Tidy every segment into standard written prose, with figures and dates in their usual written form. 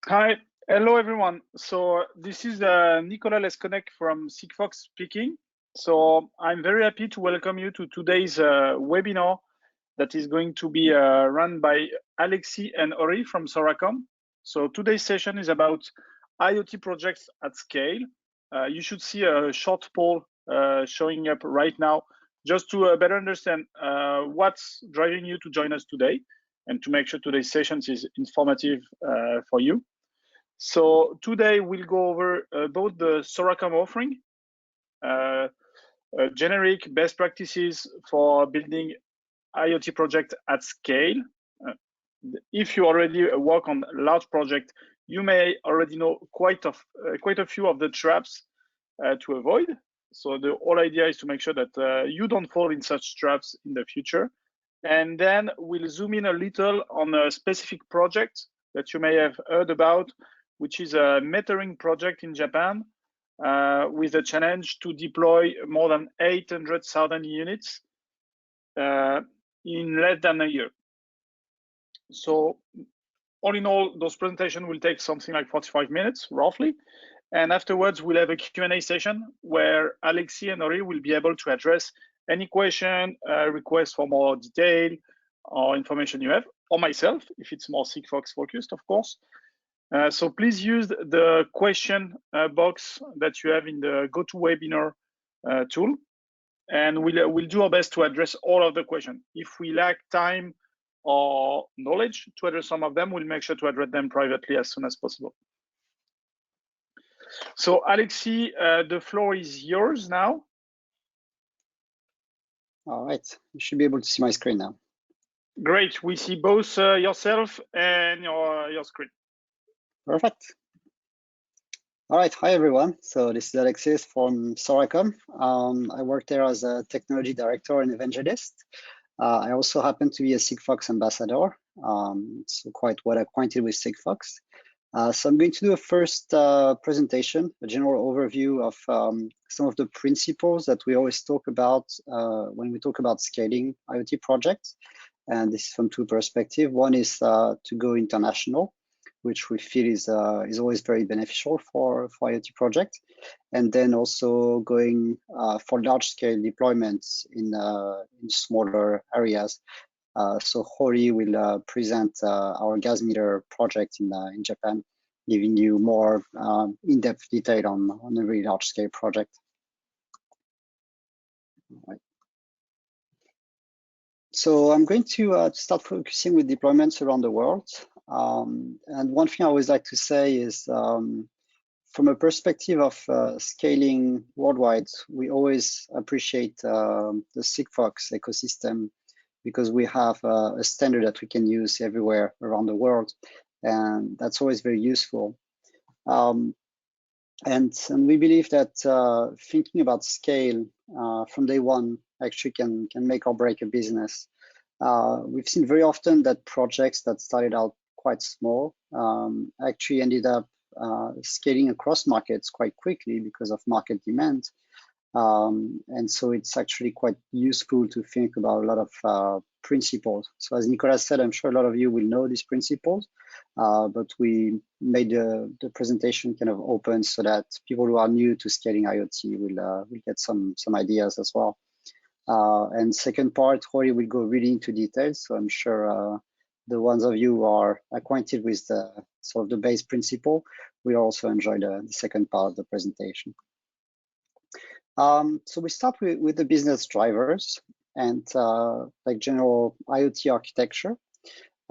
Hi, hello everyone. So this is Nicolas Lesconnec from Sigfox speaking. So I'm very happy to welcome you to today's webinar that is going to be run by Alexis and Horio from Soracom. So today's session is about IoT projects at scale. You should see a short poll showing up right now just to better understand what's driving you to join us today and to make sure today's session is informative for you. So today we'll go over both the Soracom offering, generic best practices for building IoT project at scale. If you already work on large project, you may already know quite a few of the traps to avoid. So the whole idea is to make sure that you don't fall in such traps in the future. And then we'll zoom in a little on a specific project that you may have heard about, which is a metering project in Japan with a challenge to deploy more than 800,000 units in less than a year. So all in all, those presentations will take something like 45 minutes, roughly. And afterwards, we'll have a Q&A session where Alexis and Horio will be able to address any question, requests for more detail or information you have, or myself, if it's more Sigfox focused, of course. So please use the question box that you have in the GoToWebinar tool, and we'll do our best to address all of the questions. If we lack time or knowledge to address some of them, we'll make sure to address them privately as soon as possible. So Alexis, the floor is yours now. All right, you should be able to see my screen now. Great, we see both yourself and your screen. Perfect. All right, hi everyone. So this is Alexis from Soracom. I work there as a technology director and evangelist. I also happen to be a Sigfox ambassador, so quite well acquainted with Sigfox. So I'm going to do a first presentation, a general overview of some of the principles that we always talk about when we talk about scaling IoT projects. And this is from two perspectives. One is to go international, which we feel is always very beneficial for IoT projects. And then also going for large-scale deployments in smaller areas. So Horio will present our gas meter project in Japan, giving you more in-depth detail on a really large-scale project. All right. So I'm going to start focusing with deployments around the world. And one thing I always like to say is from a perspective of scaling worldwide, we always appreciate the Sigfox ecosystem because we have a standard that we can use everywhere around the world. And that's always very useful. And we believe that thinking about scale from day one actually can make or break a business. We've seen very often that projects that started out quite small actually ended up scaling across markets quite quickly because of market demand. And so it's actually quite useful to think about a lot of principles. So as Nicolas said, I'm sure a lot of you will know these principles, but we made the presentation kind of open so that people who are new to scaling IoT will get some ideas as well. And second part, Horio will go really into details. So I'm sure the ones of you who are acquainted with the sort of the base principle will also enjoy the second part of the presentation. So we start with the business drivers and like general IoT architecture.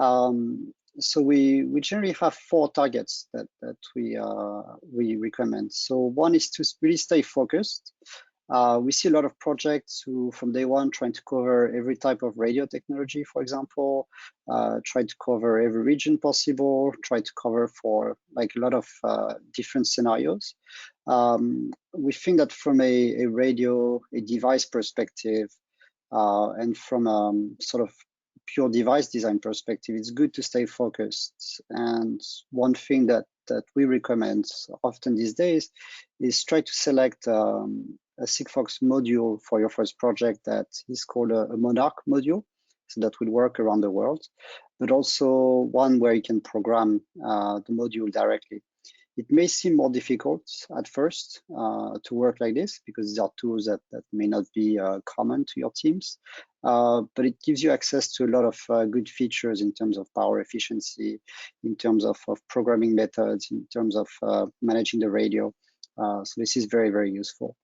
So we generally have 4 targets that we recommend. So one is to really stay focused. We see a lot of projects who from day one trying to cover every type of radio technology, for example, try to cover every region possible, try to cover for like a lot of different scenarios. We think that from a radio, a device perspective, and from sort of pure device design perspective, it's good to stay focused. And one thing that we recommend often these days is try to select a Sigfox module for your first project that is called a Monarch module. so that will work around the world, but also one where you can program the module directly. It may seem more difficult at first to work like this because these are tools that may not be common to your teams, but it gives you access to a lot of good features in terms of power efficiency, in terms of programming methods, in terms of managing the radio. So this is very, very useful.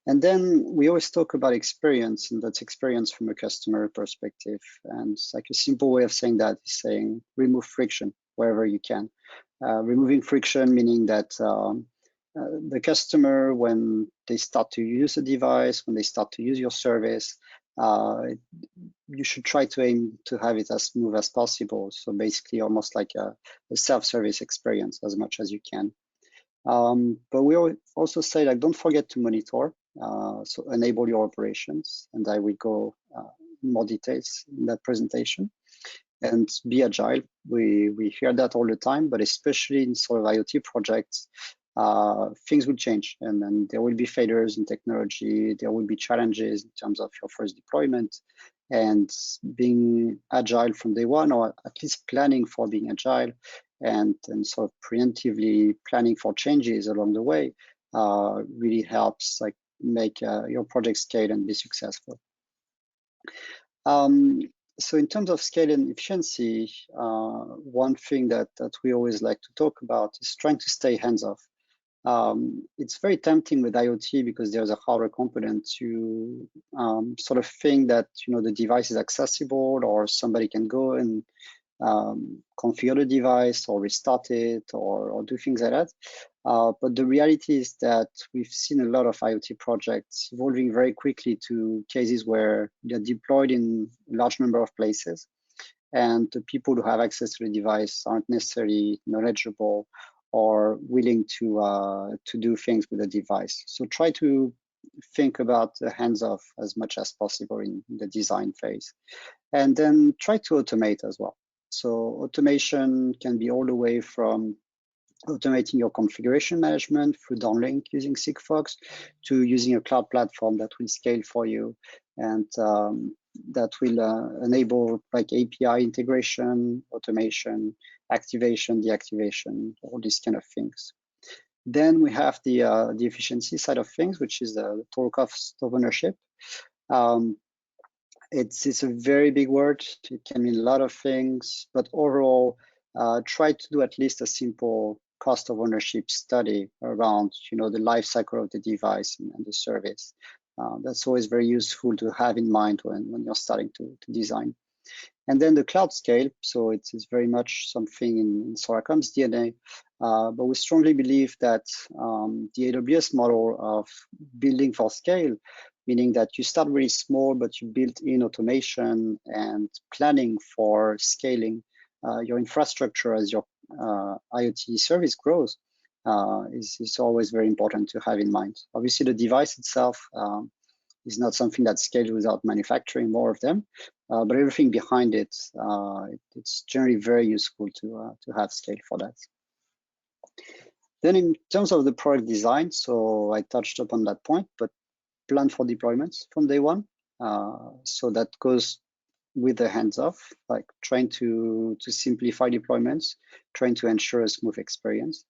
And then we always talk about experience, and that's experience from a customer perspective. And it's like a simple way of saying that is saying remove friction wherever you can. Removing friction, meaning that the customer, when they start to use the device, when they start to use your service, you should try to aim to have it as smooth as possible. So basically almost like a self-service experience as much as you can. But we also say, like, don't forget to monitor, so enable your operations, and I will go in more details in that presentation. And be agile. We hear that all the time, but especially in sort of IoT projects, things will change, and then there will be failures in technology. There will be challenges in terms of your first deployment, and being agile from day one, or at least planning for being agile, and sort of preemptively planning for changes along the way, really helps like make your project scale and be successful. So in terms of scale and efficiency, one thing that we always like to talk about is trying to stay hands-off. It's very tempting with IoT because there's a hardware component to sort of think that the device is accessible, or somebody can go and configure the device or restart it or do things like that. But the reality is that we've seen a lot of IoT projects evolving very quickly to cases where they're deployed in a large number of places, and the people who have access to the device aren't necessarily knowledgeable or willing to do things with the device. So try to think about the hands-off as much as possible in the design phase, and then try to automate as well. So automation can be all the way from automating your configuration management through downlink using Sigfox to using a cloud platform that will scale for you, and that will enable like API integration, automation, activation, deactivation, all these kind of things. Then we have the efficiency side of things, which is the total cost of ownership. It's a very big word. It can mean a lot of things, but overall, try to do at least a simple cost of ownership study around the life cycle of the device and the service. That's always very useful to have in mind when you're starting to design. And then the cloud scale, so it's very much something in Soracom's DNA, but we strongly believe that the AWS model of building for scale, meaning that you start really small, but you build in automation and planning for scaling your infrastructure as your IoT service grows, is always very important to have in mind. Obviously, the device itself is not something that scales without manufacturing more of them, but everything behind it, it's generally very useful to have scale for that. Then in terms of the product design, so I touched upon that point, but plan for deployments from day one. So that goes with the hands-off, like trying to simplify deployments, trying to ensure a smooth experience.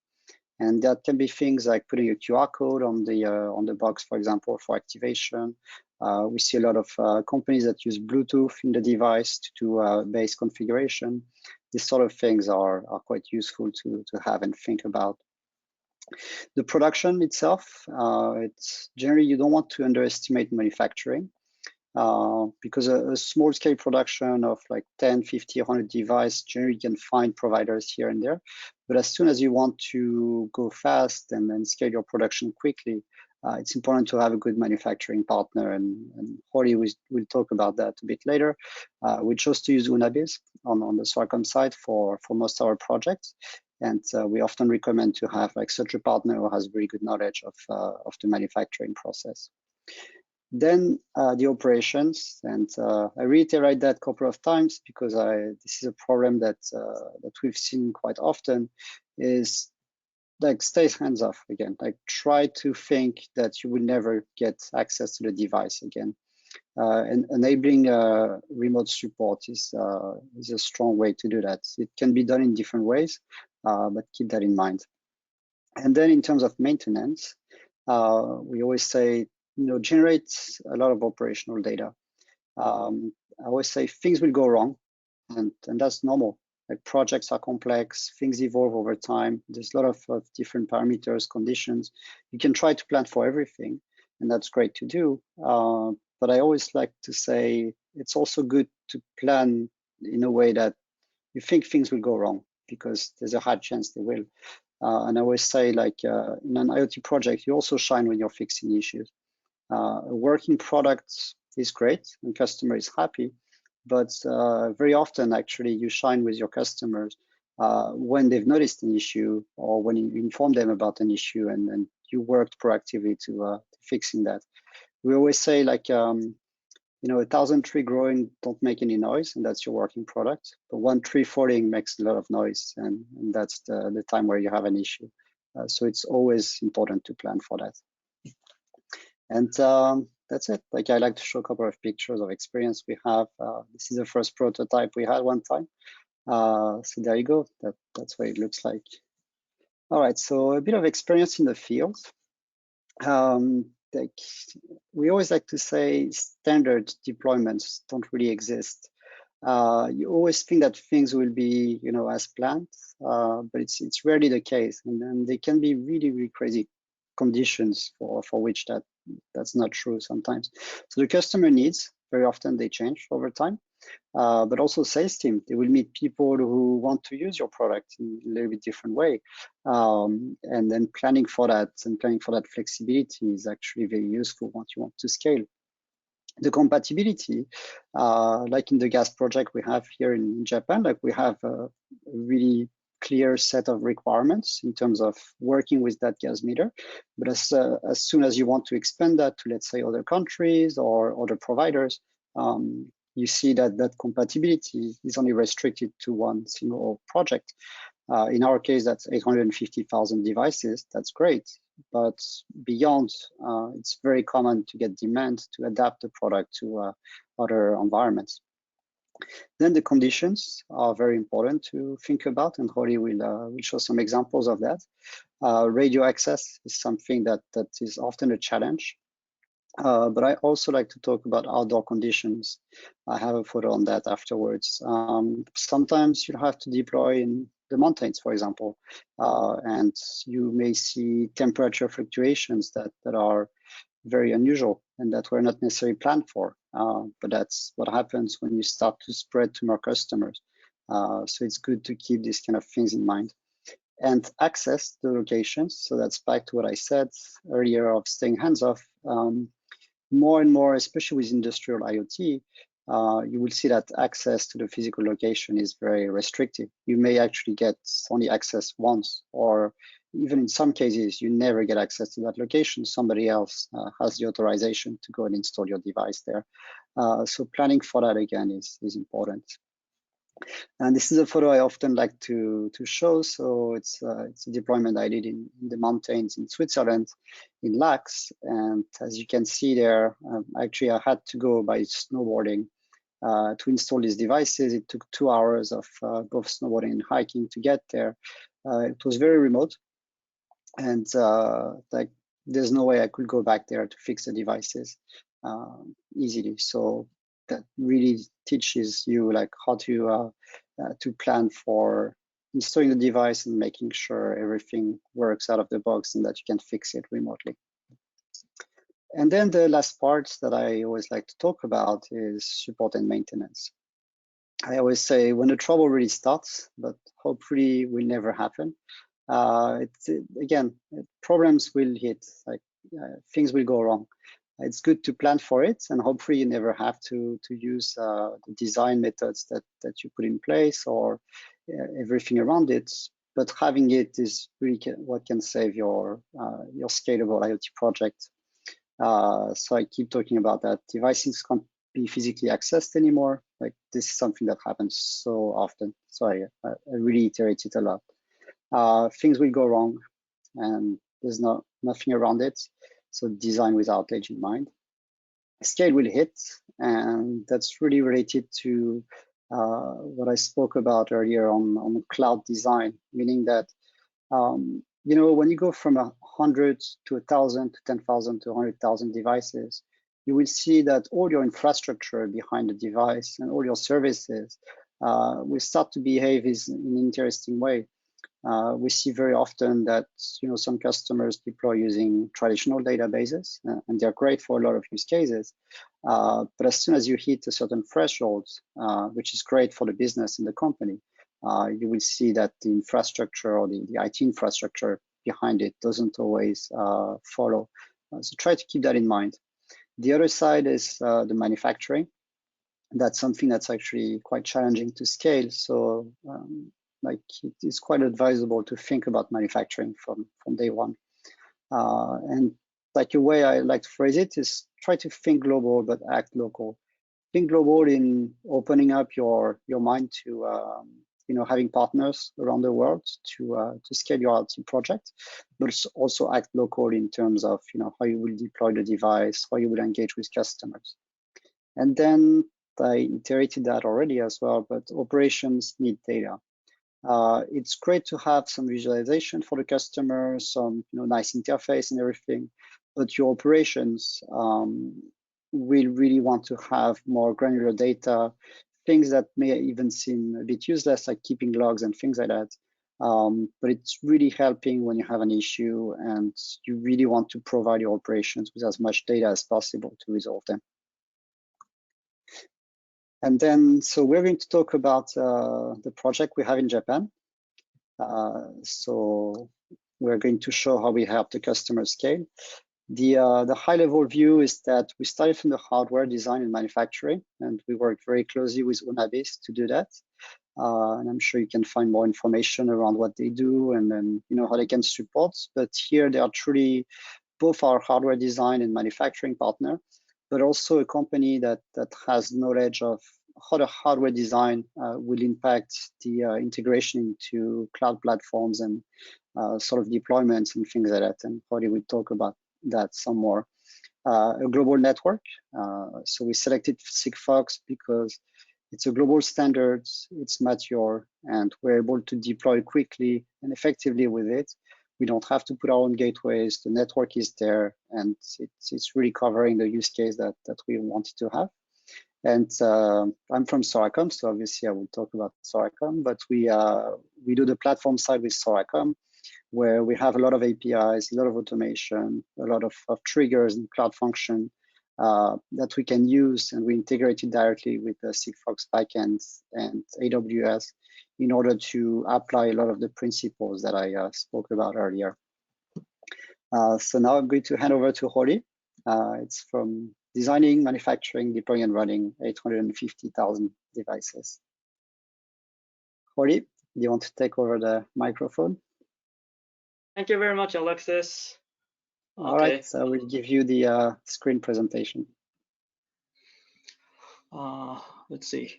And that can be things like putting a QR code on the box, for example, for activation. We see a lot of companies that use Bluetooth in the device to do base configuration. These sort of things are quite useful to have and think about. The production itself, it's generally you don't want to underestimate manufacturing. Because a small scale production of like 10, 50, 100 devices, generally you can find providers here and there. But as soon as you want to go fast and then scale your production quickly, it's important to have a good manufacturing partner. And Horio will talk about that a bit later. We chose to use Unabiz on the Soracom side for most of our projects. And we often recommend to have like such a partner who has very good knowledge of the manufacturing process. Then the operations, and I reiterate that a couple of times because this is a problem that we've seen quite often, is like stay hands off again. Like try to think that you will never get access to the device again. And enabling remote support is a strong way to do that. It can be done in different ways, but keep that in mind. And then in terms of maintenance, we always say, generate a lot of operational data. I always say things will go wrong, and that's normal. Like projects are complex, things evolve over time. There's a lot of different parameters, conditions. You can try to plan for everything, and that's great to do. But I always like to say it's also good to plan in a way that you think things will go wrong, because there's a high chance they will. And I always say, like in an IoT project, you also shine when you're fixing issues. A working product is great and customer is happy, but very often actually you shine with your customers when they've noticed an issue or when you inform them about an issue and you worked proactively to fixing that. We always say, like, 1,000 trees growing don't make any noise, and that's your working product. But one tree falling makes a lot of noise, and that's the time where you have an issue. So it's always important to plan for that. And that's it. Like, I like to show a couple of pictures of experience we have. This is the first prototype we had one time. So there you go. That's what it looks like. All right, so a bit of experience in the field. Like, we always like to say standard deployments don't really exist. You always think that things will be, as planned, but it's rarely the case, and then they can be really, really crazy conditions for which that's not true sometimes. So the customer needs, very often they change over time. But also sales team, they will meet people who want to use your product in a little bit different way. And then planning for that and planning for that flexibility is actually very useful once you want to scale. The compatibility, like in the gas project we have here in Japan, like we have a really clear set of requirements in terms of working with that gas meter. But as soon as you want to expand that to, let's say, other countries or other providers, you see that compatibility is only restricted to one single project. In our case, that's 850,000 devices. That's great. But beyond, it's very common to get demand to adapt the product to other environments. Then the conditions are very important to think about, and Horio will show some examples of that. Radio access is something that is often a challenge. But I also like to talk about outdoor conditions. I have a photo on that afterwards. Sometimes you have to deploy in the mountains, for example, and you may see temperature fluctuations that are very unusual and that were not necessarily planned for. But that's what happens when you start to spread to more customers. So it's good to keep these kind of things in mind. And access the locations. So that's back to what I said earlier of staying hands-off. More and more, especially with industrial IoT, you will see that access to the physical location is very restrictive. You may actually get only access once, or even in some cases, you never get access to that location. Somebody else has the authorization to go and install your device there. So planning for that, again, is important. And this is a photo I often like to show. So it's a deployment I did in the mountains in Switzerland, in Lax. And as you can see there, actually I had to go by snowboarding to install these devices. It took 2 hours of both snowboarding and hiking to get there. It was very remote, and like there's no way I could go back there to fix the devices easily. So that really teaches you like how to plan for installing the device and making sure everything works out of the box and that you can fix it remotely. And then the last part that I always like to talk about is support and maintenance. I always say when the trouble really starts, but hopefully will never happen, again, problems will hit, like things will go wrong. It's good to plan for it, and hopefully you never have to use the design methods that you put in place or everything around it. But having it is really what can save your scalable IoT project. So I keep talking about that. Devices can't be physically accessed anymore. Like this is something that happens so often. So I really iterate it a lot. Things will go wrong, and there's nothing around it. So design with outage in mind. scale will hit, and that's really related to what I spoke about earlier on cloud design, meaning that when you go from 100 to 1,000 to 10,000 to 100,000 devices, you will see that all your infrastructure behind the device and all your services will start to behave in an interesting way. We see very often that some customers deploy using traditional databases, and they're great for a lot of use cases. But as soon as you hit a certain threshold, which is great for the business and the company, you will see that the infrastructure or the IT infrastructure behind it doesn't always follow. So try to keep that in mind. The other side is the manufacturing. That's something that's actually quite challenging to scale. So it is quite advisable to think about manufacturing from day one. And like a way I like to phrase it is try to think global but act local. Think global in opening up your mind to having partners around the world to scale your IoT project, but also act local in terms of how you will deploy the device, how you will engage with customers. And then I iterated that already as well, but operations need data. It's great to have some visualization for the customer, some nice interface and everything, but your operations will really want to have more granular data, things that may even seem a bit useless, like keeping logs and things like that. But it's really helping when you have an issue and you really want to provide your operations with as much data as possible to resolve them. And then, so we're going to talk about the project we have in Japan. So we're going to show how we help the customer scale. The high-level view is that we started from the hardware design and manufacturing, and we worked very closely with Unabis to do that. And I'm sure you can find more information around what they do and then how they can support. But here they are truly both our hardware design and manufacturing partner, but also a company that has knowledge of how the hardware design will impact the integration into cloud platforms and sort of deployments and things like that. And Horio will talk about that some more. A global network. So we selected Sigfox because it's a global standard, it's mature, and we're able to deploy quickly and effectively with it. We don't have to put our own gateways, the network is there, and it's really covering the use case that we wanted to have. And I'm from Soracom, so obviously I will talk about Soracom, but we do the platform side with Soracom, where we have a lot of APIs, a lot of automation, a lot of triggers and cloud function that we can use, and we integrate it directly with the Sigfox backends and AWS in order to apply a lot of the principles that I spoke about earlier. So now I'm going to hand over to Horio. It's from designing, manufacturing, deploying, and running 850,000 devices. Horio, do you want to take over the microphone? Thank you very much, Alexis. All right, so I will give you the screen presentation. Let's see.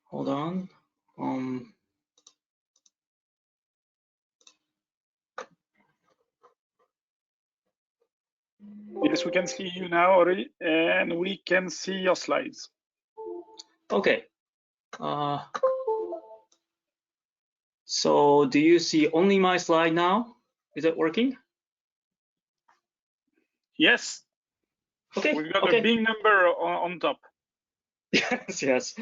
Hold on. Yes, we can see you now, Horio, and we can see your slides. Okay. So do you see only my slide now? Is it working? Yes. Okay. We've got a big number on top. Yes, yes.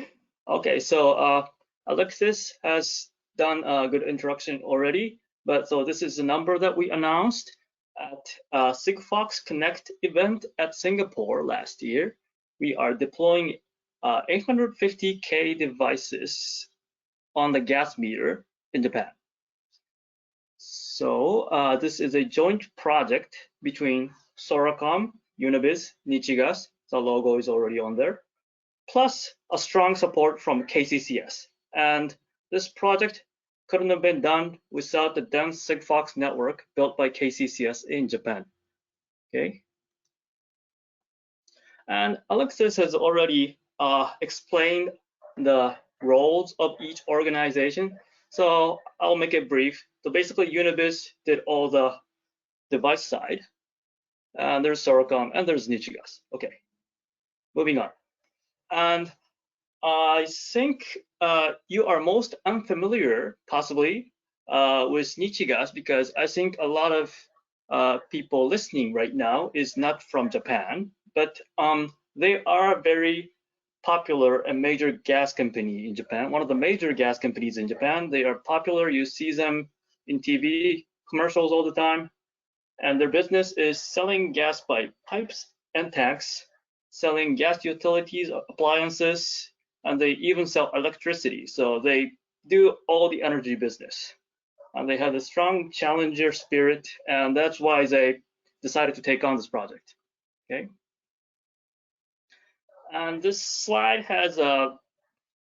Okay, so Alexis has done a good introduction already, but so this is the number that we announced at Sigfox Connect event at Singapore last year. We are deploying 850K devices on the gas meter in Japan. So this is a joint project between Soracom, Unibis, Nicigas, the logo is already on there, plus a strong support from KCCS. And this project couldn't have been done without the dense Sigfox network built by KCCS in Japan. Okay. And Alexis has already explained the roles of each organization. So I'll make it brief. So basically, Unibiz did all the device side, and there's Soracom, and there's Nicigas. Okay, moving on. And I think you are most unfamiliar, possibly, with Nicigas, because I think a lot of people listening right now is not from Japan, but they are very popular and major gas company in Japan. One of the major gas companies in Japan. They are popular. You see them in TV commercials all the time, and their business is selling gas by pipes and tanks, selling gas utilities, appliances, and they even sell electricity. So they do all the energy business. And they have a strong challenger spirit, and that's why they decided to take on this project. Okay. And this slide has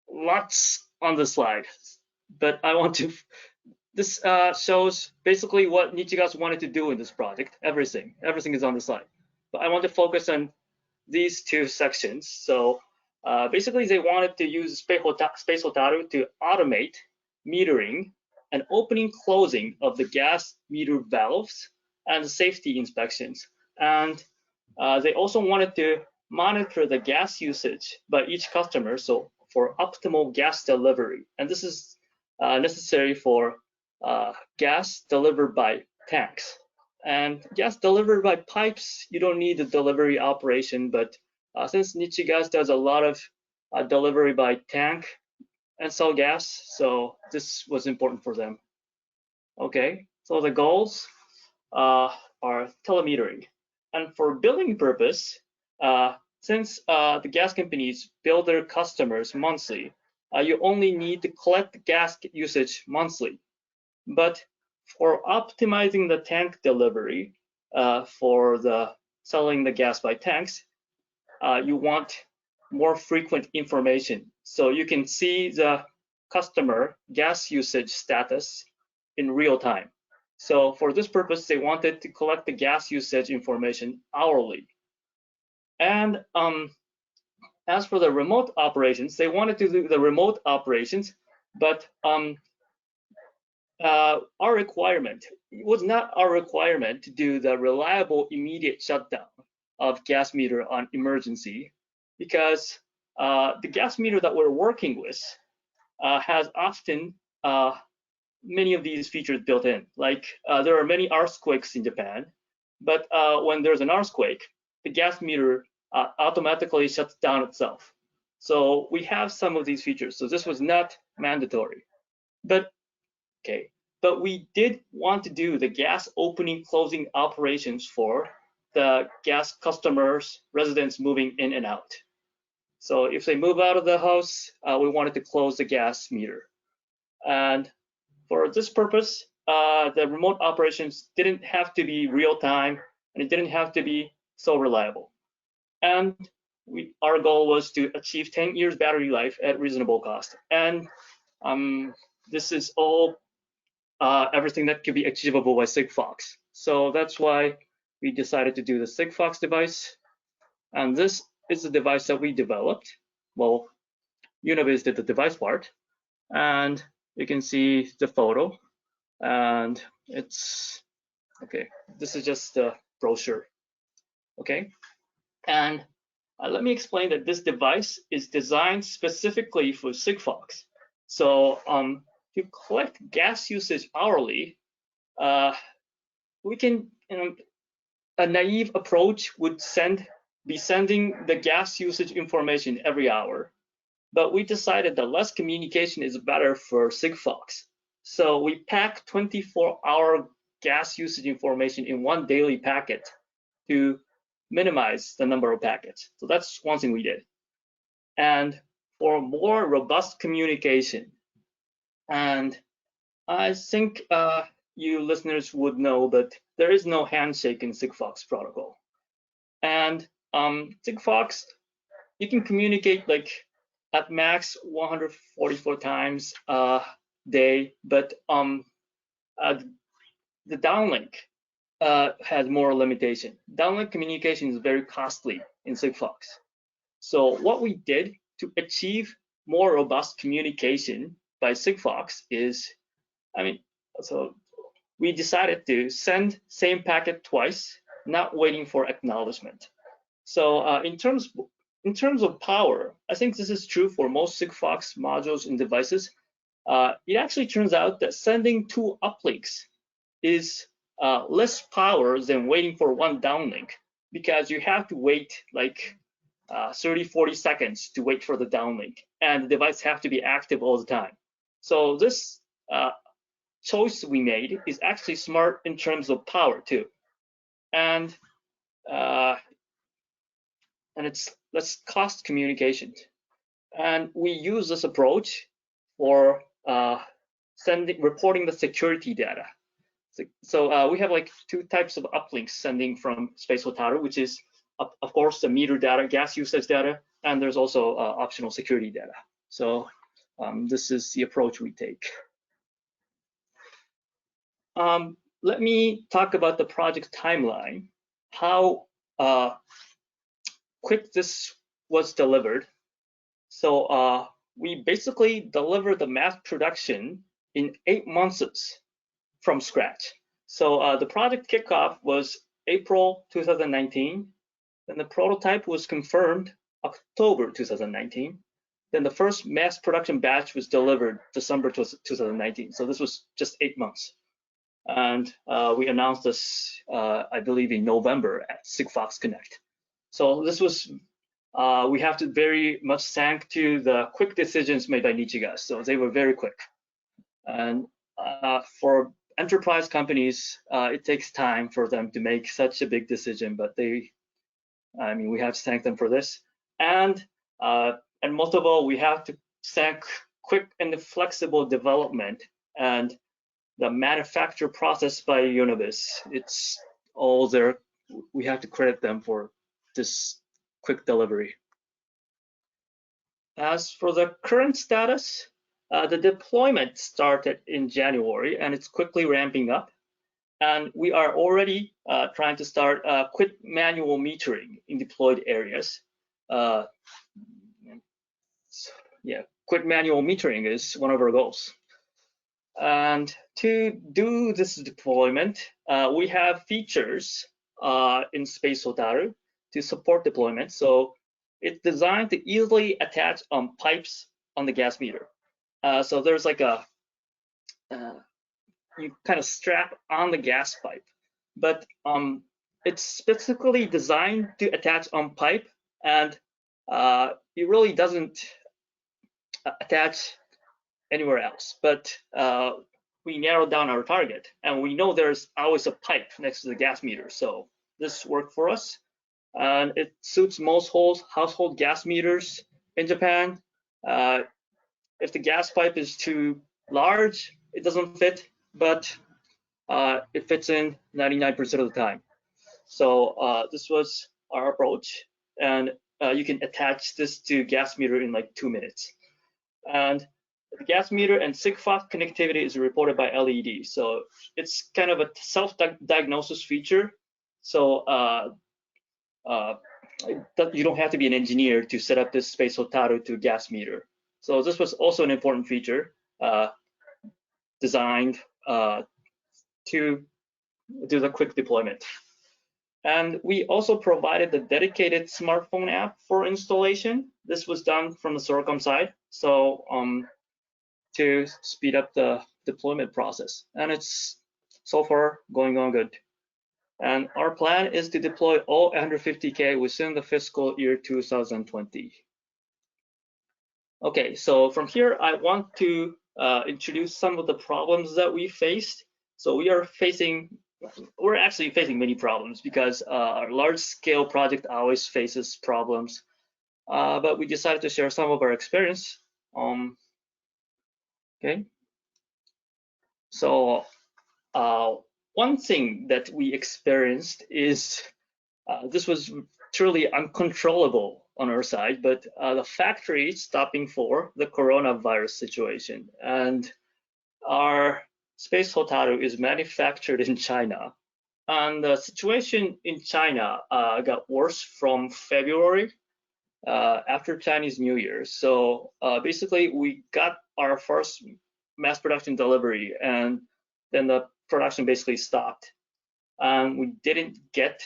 lots on the slide, but I want to. This shows basically what Nicigas wanted to do in this project. Everything is on the slide, but I want to focus on these two sections. So basically, they wanted to use Space Hotaru to automate metering and opening, closing of the gas meter valves and safety inspections. And they also wanted to monitor the gas usage by each customer, so for optimal gas delivery. And this is necessary for gas delivered by tanks. And gas delivered by pipes, you don't need the delivery operation, but since Nicigas does a lot of delivery by tank and sell gas, so this was important for them. Okay, so the goals are telemetering. And for billing purpose, since the gas companies bill their customers monthly, you only need to collect the gas usage monthly. But for optimizing the tank delivery, for the selling the gas by tanks, you want more frequent information. So you can see the customer gas usage status in real time. So for this purpose, they wanted to collect the gas usage information hourly. And as for the remote operations, they wanted to do the remote operations, but our requirement, it was not our requirement to do the reliable immediate shutdown of gas meter on emergency, because the gas meter that we're working with has often many of these features built in. Like there are many earthquakes in Japan, but when there's an earthquake, the gas meter automatically shuts down itself. So we have some of these features. So this was not mandatory. But okay, but we did want to do the gas opening, closing operations for the gas customers, residents moving in and out. So if they move out of the house, we wanted to close the gas meter. And for this purpose, the remote operations didn't have to be real time, and it didn't have to be so reliable. And our goal was to achieve 10 years battery life at reasonable cost. And this is all everything that could be achievable by Sigfox. So that's why we decided to do the Sigfox device. And this is the device that we developed. Well, Unibiz did the device part. And you can see the photo. And it's, okay, this is just the brochure. Okay. And let me explain that this device is designed specifically for Sigfox. So to collect gas usage hourly, we can, a naive approach would be sending the gas usage information every hour. But we decided that less communication is better for Sigfox. So we pack 24-hour gas usage information in one daily packet to minimize the number of packets. So that's one thing we did. And for more robust communication, and I think you listeners would know that there is no handshake in Sigfox protocol. And Sigfox, you can communicate like at max 144 times a day, but the downlink has more limitation. Downlink communication is very costly in Sigfox. So what we did to achieve more robust communication by Sigfox is, so we decided to send same packet twice, not waiting for acknowledgement. So in terms of power, I think this is true for most Sigfox modules and devices. It actually turns out that sending 2 uplinks is less power than waiting for 1 downlink, because you have to wait like 30-40 seconds to wait for the downlink, and the device have to be active all the time. So this choice we made is actually smart in terms of power too, and it's less cost communication. And we use this approach for reporting the security data. So we have like 2 types of uplinks sending from Space Hotaru, which is of course the meter data, gas usage data, and there's also optional security data. So this is the approach we take. Let me talk about the project timeline, how quick this was delivered. So we basically delivered the mass production in 8 months from scratch. So the project kickoff was April 2019, then the prototype was confirmed October 2019, then the first mass production batch was delivered December 2019. So this was just 8 months. And we announced this, I believe, in November at Sigfox Connect. So this was, we have to very much thank to the quick decisions made by Nicigas. So they were very quick. And for enterprise companies, it takes time for them to make such a big decision, but we have to thank them for this. And most of all, we have to thank quick and flexible development and the manufacture process by Univis. It's all there. We have to credit them for this quick delivery. As for the current status, the deployment started in January and it's quickly ramping up. And we are already trying to start quick manual metering in deployed areas. Quick manual metering is one of our goals. And to do this deployment, we have features in Space Hotaru to support deployment. So it's designed to easily attach pipes on the gas meter. So there's like a, you kind of strap on the gas pipe, but it's specifically designed to attach on pipe, and it really doesn't attach anywhere else. But we narrowed down our target, and we know there's always a pipe next to the gas meter, so this worked for us. And it suits most household gas meters in Japan. If the gas pipe is too large, it doesn't fit, but it fits in 99% of the time. So this was our approach, and you can attach this to gas meter in like 2 minutes. And the gas meter and Sigfox connectivity is reported by LED. So it's kind of a self-diagnosis feature. So you don't have to be an engineer to set up this Space Hotaru to gas meter. So this was also an important feature designed to do the quick deployment. And we also provided the dedicated smartphone app for installation. This was done from the Soracom side, so to speed up the deployment process. And it's so far going on good. And our plan is to deploy all 150K within the fiscal year 2020. Okay, so from here, I want to introduce some of the problems that we faced. So we're actually facing many problems because our large-scale project always faces problems. But we decided to share some of our experience. Okay. So one thing that we experienced is this was truly uncontrollable on our side, but the factory stopping for the coronavirus situation, and our Space Hotaru is manufactured in China, and the situation in China got worse from February, after Chinese New Year. So basically, we got our first mass production delivery, and then the production basically stopped. And we didn't get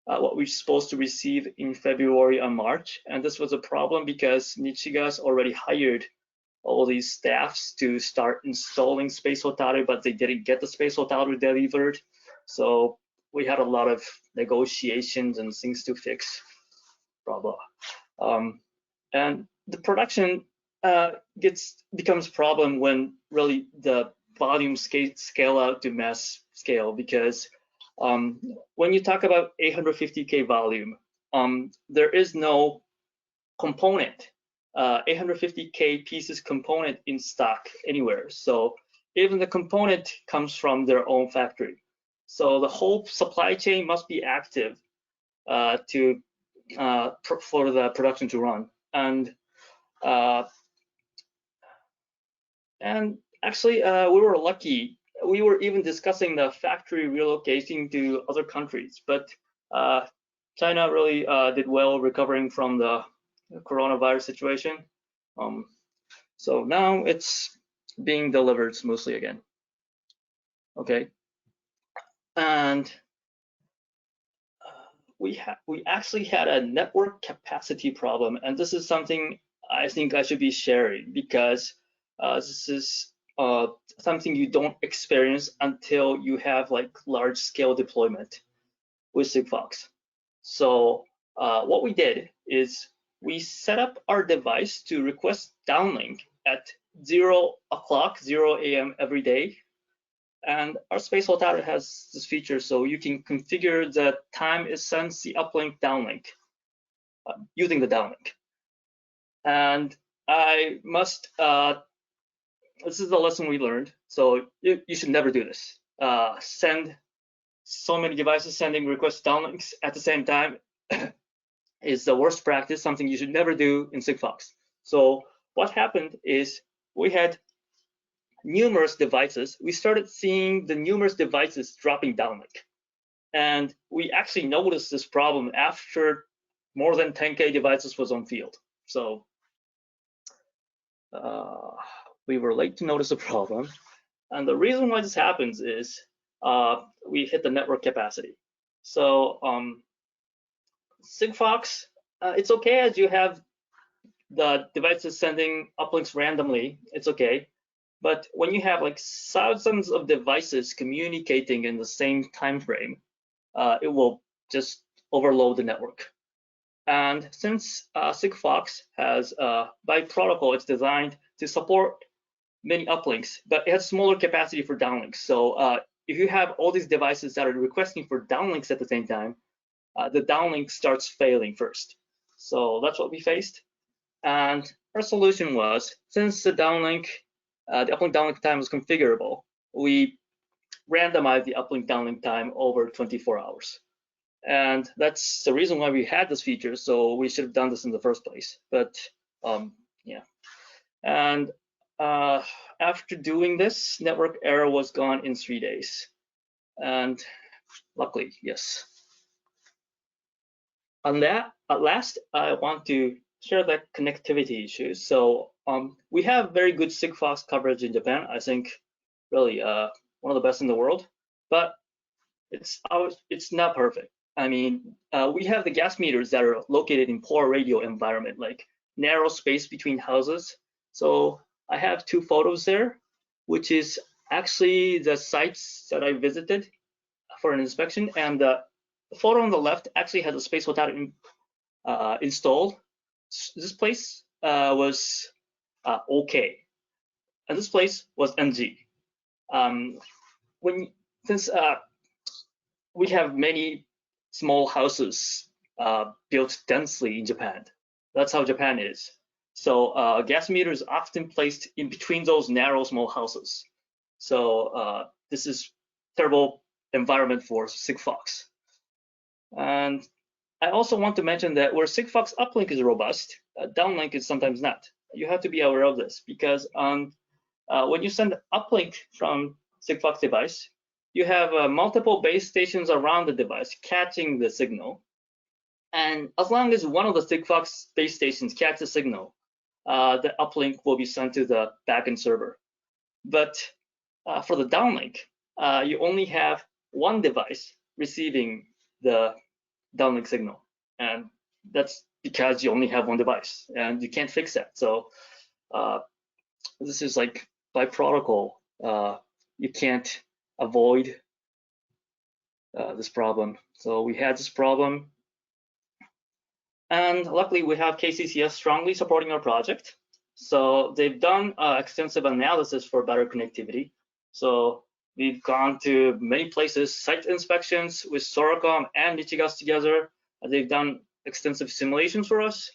what we were supposed to receive in February and March. And this was a problem because Nicigas already hired all these staffs to start installing Space Hotaru, but they didn't get the Space Hotaru delivered. So we had a lot of negotiations and things to fix, blah, blah. And the production becomes a problem when really the volume scale out to mass scale, because when you talk about 850K volume, there is no component, 850K pieces component in stock anywhere. So even the component comes from their own factory. So the whole supply chain must be active for the production to run. And actually, we were lucky. We were even discussing the factory relocating to other countries, but China really did well recovering from the coronavirus situation. So now it's being delivered smoothly again. Okay, and we actually had a network capacity problem, and this is something I think I should be sharing, because this is something you don't experience until you have like large scale deployment with Sigfox. So what we did is we set up our device to request downlink at 0 a.m. every day. And our Space Hotaru has this feature, so you can configure the time it sends the uplink downlink using the downlink. And I must, this is the lesson we learned, so you should never do this. Send so many devices sending request downlinks at the same time is the worst practice, something you should never do in Sigfox. So what happened is we had numerous devices. We started seeing the numerous devices dropping downlink. And we actually noticed this problem after more than 10K devices was on field. So we were late to notice the problem. And the reason why this happens is we hit the network capacity. So Sigfox, it's okay as you have the devices sending uplinks randomly, it's okay. But when you have like thousands of devices communicating in the same time frame, it will just overload the network. And since Sigfox has, by protocol, it's designed to support many uplinks, but it has smaller capacity for downlinks. So if you have all these devices that are requesting for downlinks at the same time, the downlink starts failing first. So that's what we faced. And our solution was, since the downlink, the uplink downlink time was configurable, we randomized the uplink downlink time over 24 hours. And that's the reason why we had this feature, so we should have done this in the first place. But yeah. And after doing this, network error was gone in 3 days. And luckily, yes. On that, at last, I want to share the connectivity issues. So we have very good Sigfox coverage in Japan. I think really one of the best in the world, but it's not perfect. I mean, we have the gas meters that are located in poor radio environment, like narrow space between houses. So I have 2 photos there, which is actually the sites that I visited for an inspection. And the photo on the left actually has a Space Hotaru installed. This place was OK, and this place was NG. Since we have many small houses built densely in Japan, that's how Japan is. So gas meter is often placed in between those narrow small houses. So this is terrible environment for Sigfox. And I also want to mention that where Sigfox uplink is robust, downlink is sometimes not. You have to be aware of this, because when you send uplink from Sigfox device, you have multiple base stations around the device catching the signal. And as long as one of the Sigfox base stations catches a signal, the uplink will be sent to the backend server. But for the downlink, you only have one device receiving the downlink signal, and that's because you only have one device, and you can't fix that. So this is like by protocol, you can't avoid this problem. So we had this problem, and luckily we have KCCS strongly supporting our project. So they've done extensive analysis for better connectivity. So we've gone to many places, site inspections with Soracom and Nicigas together. They've done extensive simulations for us.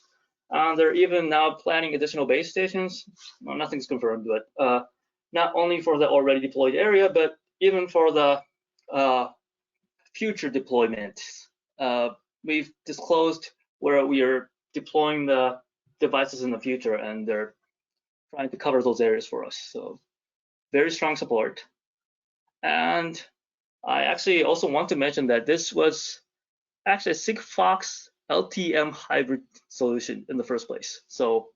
They're even now planning additional base stations. Well, nothing's confirmed, but not only for the already deployed area, but even for the future deployments. We've disclosed where we are deploying the devices in the future, and they're trying to cover those areas for us. So very strong support. And I actually also want to mention that this was actually a Sigfox LTM hybrid solution in the first place. So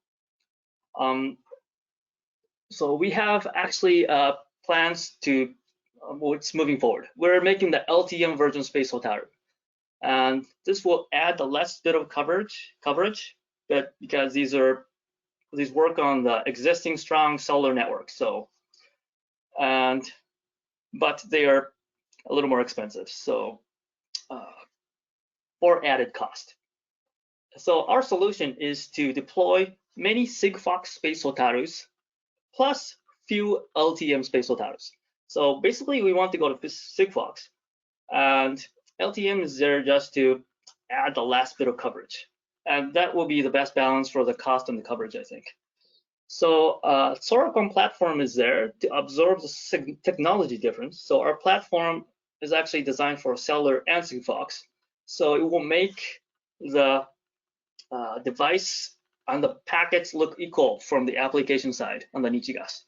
so we have actually plans to what's moving forward. We're making the LTM version space Hotaru, and this will add the last bit of coverage, but because these work on the existing strong cellular network. So but they are a little more expensive, so or added cost. So our solution is to deploy many Sigfox space Hotarus plus few LTM space Hotarus. So basically, we want to go to Sigfox, and LTM is there just to add the last bit of coverage, and that will be the best balance for the cost and the coverage, I think. So Soracom platform is there to absorb the technology difference. So our platform is actually designed for cellular and Sigfox, so it will make the device and the packets look equal from the application side on the Nicigas.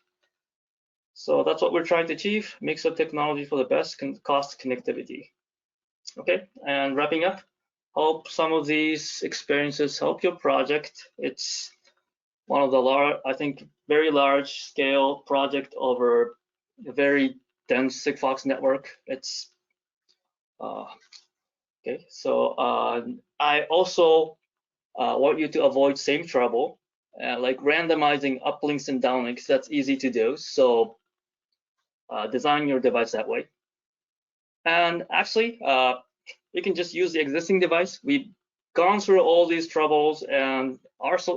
So that's what we're trying to achieve, mix of technology for the best cost connectivity. Okay, and wrapping up, hope some of these experiences help your project. It's one of the I think, very large scale project over a very dense Sigfox network. It's okay. So I also want you to avoid same trouble, like randomizing uplinks and downlinks. That's easy to do. So design your device that way. And actually, you can just use the existing device. We've gone through all these troubles, and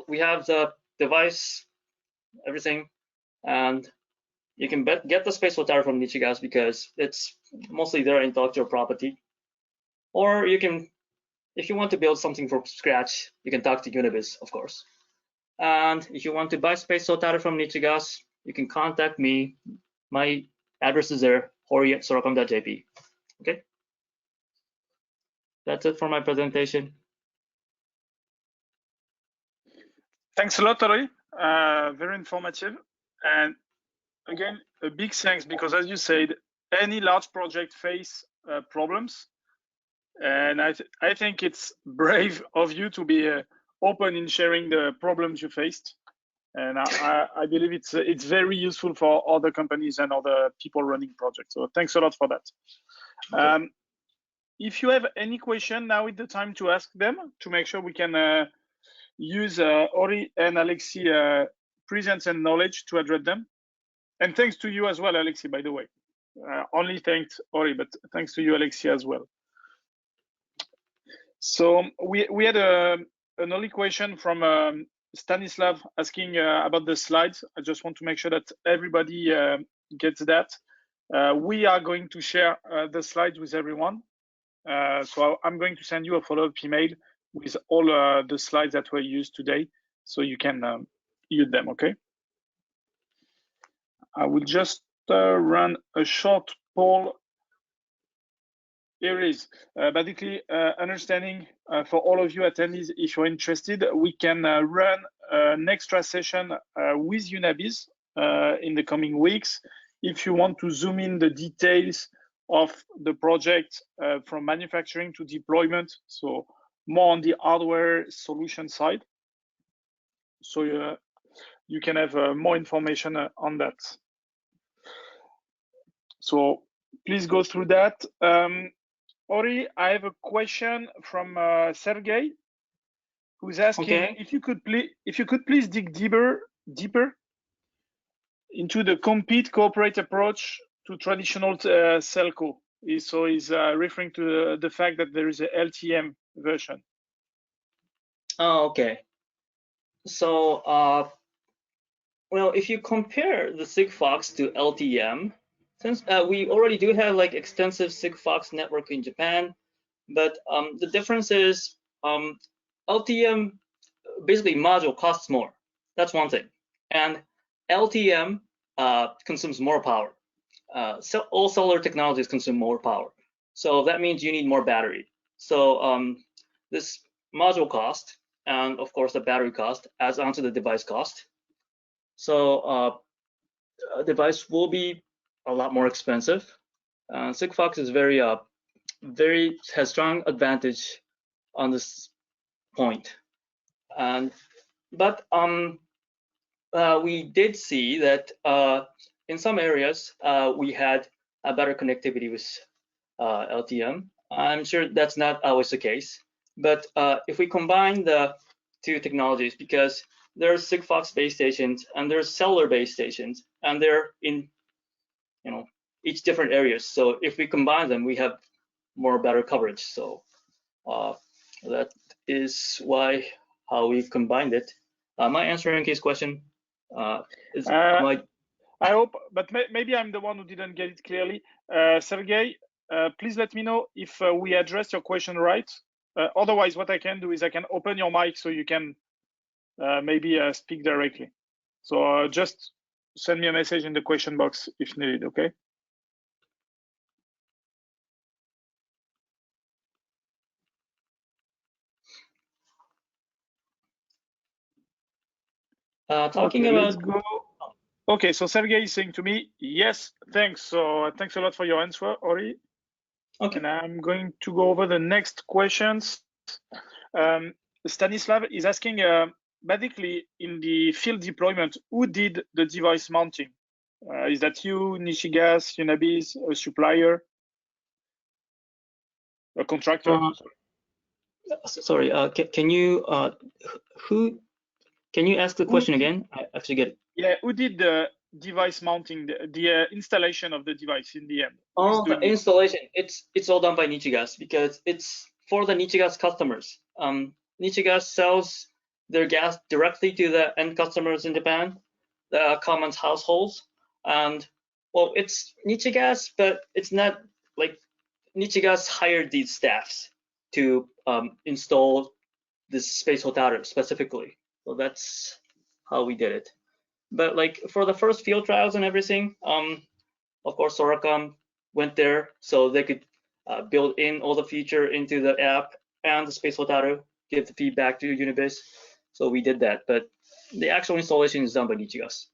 we have the device, everything, and you can get the space Hotaru from Nicigas because it's mostly their intellectual property. Or you can, if you want to build something from scratch, you can talk to Univis, of course. And if you want to buy space Hotaru from Nicigas, you can contact me. My address is there, Horio@soracom.jp. Okay, that's it for my presentation. Thanks a lot, Tori. Very informative. And again, a big thanks, because as you said, any large project face problems. And I think it's brave of you to be open in sharing the problems you faced. And I believe it's very useful for other companies and other people running projects. So thanks a lot for that. Okay. If you have any question, now is the time to ask them, to make sure we can use Ori and Alexis presence and knowledge to address them. And thanks to you as well, Alexis, by the way. Only thanked Ori, but thanks to you, Alexis, as well. So we had an early question from Stanislav asking about the slides. I just want to make sure that everybody gets that. We are going to share the slides with everyone. So I'm going to send you a follow-up email with all the slides that were used today, so you can use them, okay? I will just run a short poll. Here it is. Basically, understanding for all of you attendees, if you're interested, we can run an extra session with Univis in the coming weeks. If you want to zoom in the details of the project from manufacturing to deployment, so more on the hardware solution side. So you can have more information on that. So please go through that. Ori, I have a question from Sergey, who's asking if you could please dig deeper into the compete cooperate approach to traditional telco. So he's referring to the fact that there is a LTM version. Oh, okay. So, well, if you compare the Sigfox to LTM, since we already do have like extensive Sigfox network in Japan, but the difference is LTM basically module costs more. That's one thing, and LTM consumes more power. So all cellular technologies consume more power, so that means you need more battery. So this module cost and of course the battery cost adds onto the device cost. So a device will be a lot more expensive. Sigfox is has strong advantage on this point. But we did see that in some areas we had a better connectivity with LTM. I'm sure that's not always the case, but if we combine the two technologies, because there's Sigfox base stations and there's cellular base stations, and they're in each different areas. So if we combine them, we have better coverage. So that is how we combined it. Am I answering his question? I hope, but maybe I'm the one who didn't get it clearly. Sergey, please let me know if we addressed your question right. Otherwise, what I can do is I can open your mic so you can maybe speak directly. So just send me a message in the question box if needed, okay? Talking okay, about. Let's go. Okay, so Sergey is saying to me, yes, thanks. So thanks a lot for your answer, Ori. Okay. And I'm going to go over the next questions. Stanislav is asking, basically in the field deployment, who did the device mounting? Is that you, Nicigas, Unabis, a supplier, a contractor? Sorry, can you can you ask the question again? I have to get it. Yeah, who did the device mounting, the installation of the device in the end? Oh, the installation. It's all done by Nicigas because it's for the Nicigas customers. Nicigas sells their gas directly to the end customers in Japan, the common households, and well, it's Nicigas, but it's not like Nicigas hired these staffs to install this space Hotaru specifically. So that's how we did it. But like for the first field trials and everything, of course Soracom went there so they could build in all the feature into the app and the space Hotaru, give the feedback to Unibase. So we did that, but the actual installation is done by Nicigas.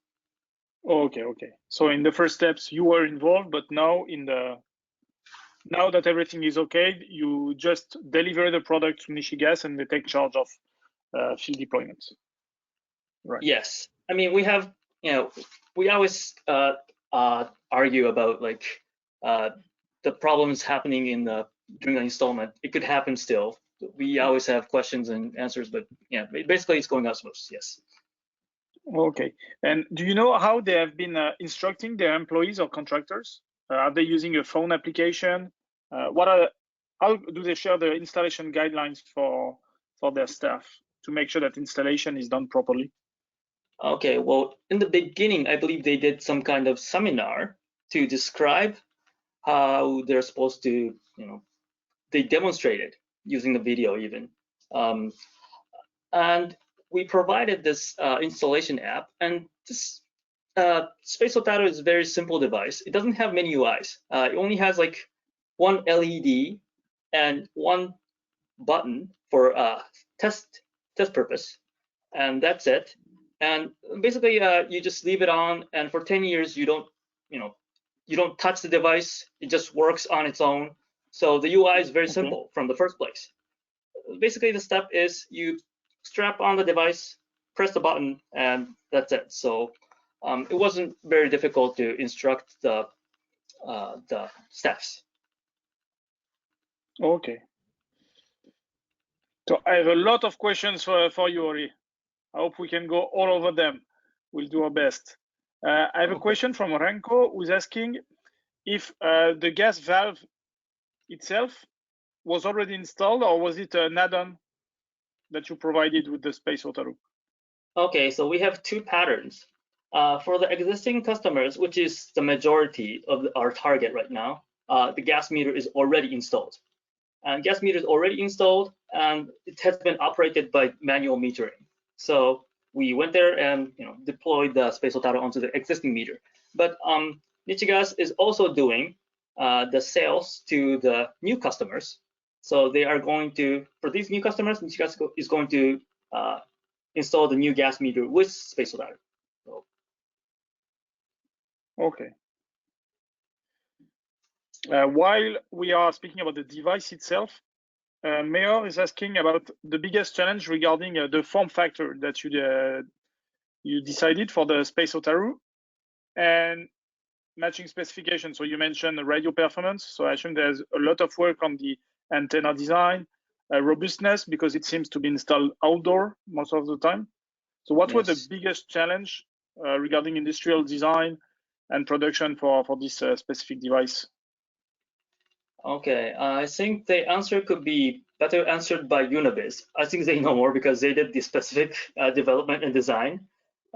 Okay. So in the first steps you were involved, but now now that everything is okay, you just deliver the product to Nicigas and they take charge of field deployments. Right. Yes, I mean we have, we always argue about like the problems happening during the installment. It could happen still. We always have questions and answers, but yeah, basically it's going out smooth. Yes. Okay. And do you know how they have been instructing their employees or contractors? Are they using a phone application? How do they share the installation guidelines for their staff to make sure that installation is done properly? Okay, well, in the beginning, I believe they did some kind of seminar to describe how they're supposed to, they demonstrated using the video even. And we provided this installation app, and this Space Hotaru is a very simple device. It doesn't have many UIs. It only has like one LED and one button for test purpose, and that's it. And basically, you just leave it on, and for 10 years, you don't touch the device. It just works on its own. So the UI is very simple from the first place. basically the step is you strap on the device, press the button, and that's it. So it wasn't very difficult to instruct the steps. Okay. So I have a lot of questions for you, Ori. I hope we can go all over them. We'll do our best. I have a question from Renko, who's asking if the gas valve itself was already installed, or was it an add-on that you provided with the Space Otaru? Okay, so we have two patterns. For the existing customers, which is the majority of our target right now, the gas meter is already installed. And gas meter is already installed, and it has been operated by manual metering. So we went there and deployed the Space Otaru onto the existing meter. But Nicigas is also doing the sales to the new customers. So they are going to, for these new customers, Nicigas is going to install the new gas meter with Space Otaru. So. Okay. While we are speaking about the device itself, Mayor is asking about the biggest challenge regarding the form factor that you decided for the Space Otaru and matching specifications. So you mentioned the radio performance. So I assume there's a lot of work on the antenna design, robustness, because it seems to be installed outdoor most of the time. So what were the biggest challenge regarding industrial design and production for this specific device? Okay, I think the answer could be better answered by Unibiz. I think they know more because they did the specific development and design.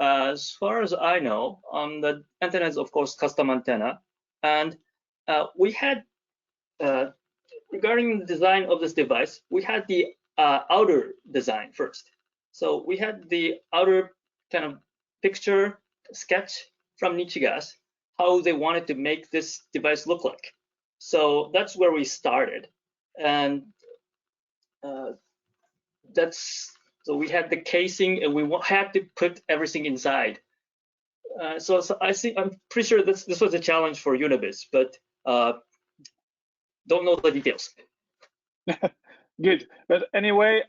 As far as I know, the antenna is of course custom antenna, and we had regarding the design of this device, we had the outer design first. So we had the outer kind of picture sketch from Nicigas, how they wanted to make this device look like. So that's where we started, and so we had the casing, and we had to put everything inside. So I'm pretty sure this was a challenge for Unibiz, but don't know the details. Good, but anyway,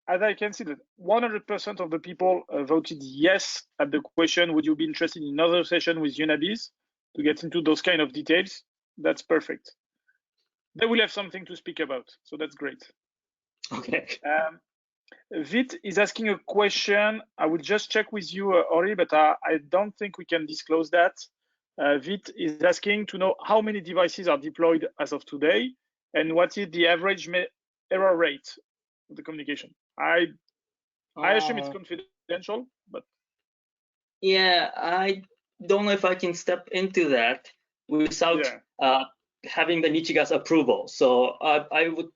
as I can see that 100% of the people voted yes at the question, would you be interested in another session with Unibiz to get into those kind of details? That's perfect. They will have something to speak about, so that's great. Okay. Vit is asking a question. I will just check with you, Ori, but I don't think we can disclose that. Vit is asking to know how many devices are deployed as of today, and what is the average error rate of the communication. I assume it's confidential, but yeah, I don't know if I can step into that without having the Nicigas approval. So I would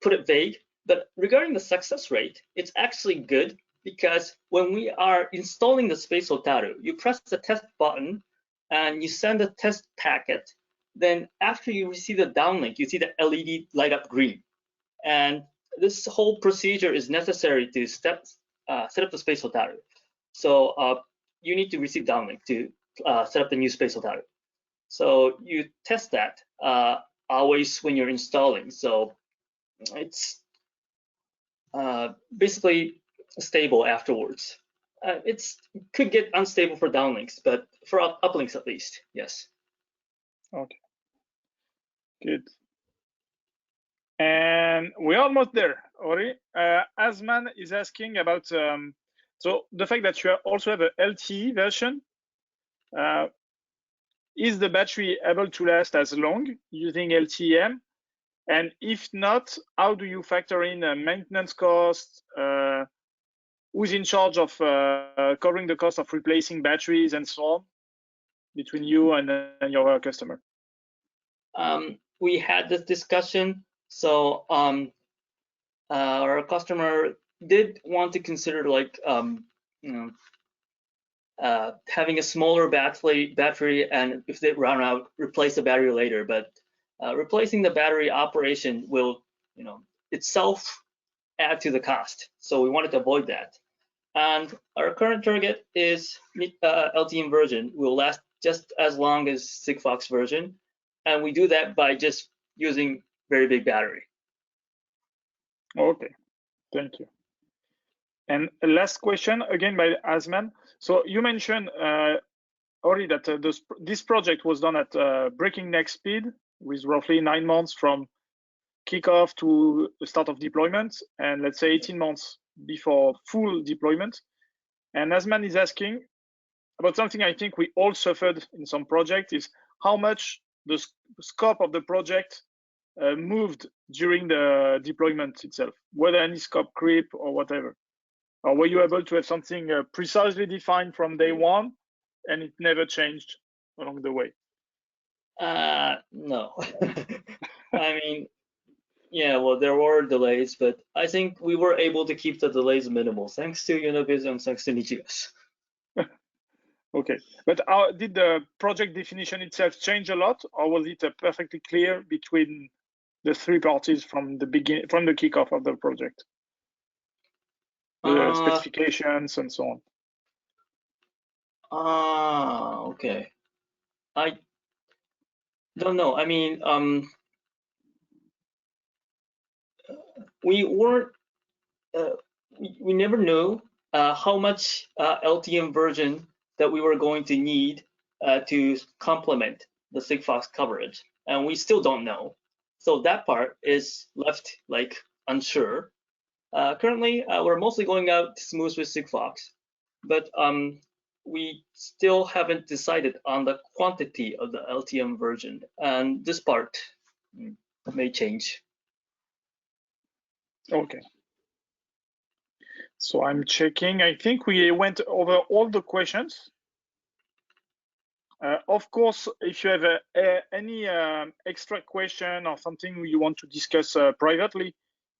put it vague. But regarding the success rate, it's actually good, because when we are installing the Space Otaru, you press the test button and you send a test packet. Then after you receive the downlink, you see the LED light up green. And this whole procedure is necessary to set up the Space Otaru. So you need to receive downlink to set up the new Space Otaru. So you test that always when you're installing. So it's basically stable afterwards. It could get unstable for downlinks, but for uplinks at least, yes. Okay, good. And we're almost there, Ori. Asman is asking about so the fact that you also have a LTE version. Is the battery able to last as long using LTE-M? And if not, how do you factor in maintenance costs? Who's in charge of covering the cost of replacing batteries and so on between you and your customer? We had this discussion. So our customer did want to consider like having a smaller battery, and if they run out, replace the battery later. But replacing the battery operation will, itself add to the cost. So we wanted to avoid that. And our current target is LTE version will last just as long as Sigfox version, and we do that by just using very big battery. Okay, thank you. And last question again by Asman. So you mentioned already that this project was done at breakneck speed with roughly 9 months from kickoff to the start of deployment, and let's say 18 months before full deployment. And Asman is asking about something I think we all suffered in some project, is how much the scope of the project moved during the deployment itself, whether any scope creep or whatever. Or were you able to have something precisely defined from day one and it never changed along the way? No. I mean, yeah, well, there were delays, but I think we were able to keep the delays minimal, thanks to Univiz and thanks to Nicigas. Okay, but did the project definition itself change a lot, or was it perfectly clear between the three parties from the beginning, from the kickoff of the project? The specifications and so on. Okay. I don't know. I mean, we weren't. We never knew how much LTM version that we were going to need to complement the Sigfox coverage, and we still don't know. So that part is left like unsure. Currently, we're mostly going out smooth with Sigfox, but we still haven't decided on the quantity of the LTM version, and this part may change. Okay. So I'm checking. I think we went over all the questions. Of course, if you have any extra question or something you want to discuss privately,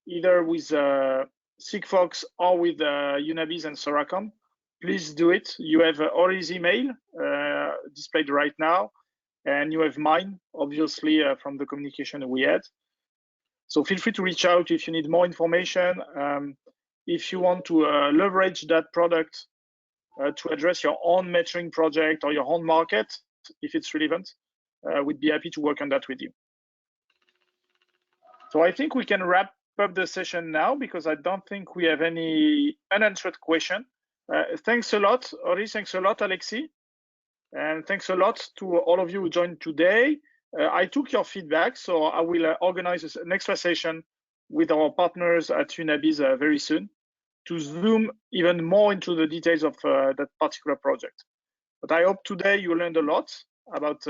either with Sigfox or with Univiz and Soracom, please do it. You have Hori's email displayed right now, and you have mine, obviously, from the communication we had. So feel free to reach out if you need more information. If you want to leverage that product to address your own metering project or your own market, if it's relevant, we'd be happy to work on that with you. So I think we can wrap up the session now because I don't think we have any unanswered question. Thanks a lot, Hori. Thanks a lot, Alexis. And thanks a lot to all of you who joined today. I took your feedback, so I will organize an extra session with our partners at Univiz very soon to zoom even more into the details of that particular project. But I hope today you learned a lot about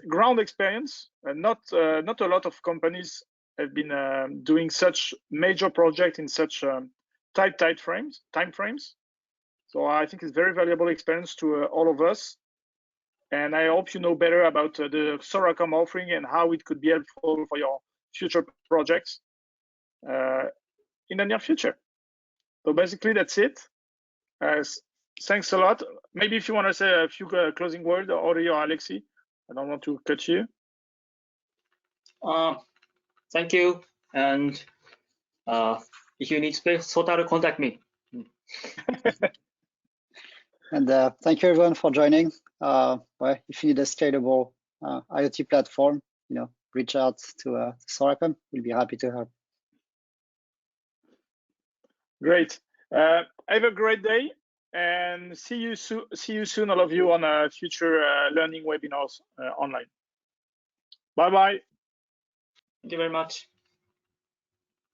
ground experience. Not a lot of companies have been doing such major project in such tight time frames. So I think it's very valuable experience to all of us. And I hope you know better about the Soracom offering and how it could be helpful for your future projects in the near future. So basically, that's it. Thanks a lot. Maybe if you want to say a few closing words, Horio or Alexis, I don't want to cut you. Thank you. And if you need space, Sotaro, contact me. And thank you everyone for joining. Well, if you need a scalable IoT platform, reach out to Soracom. We'll be happy to help. Great. Have a great day, and see you soon, all of you, on future learning webinars online. Bye bye. Thank you very much.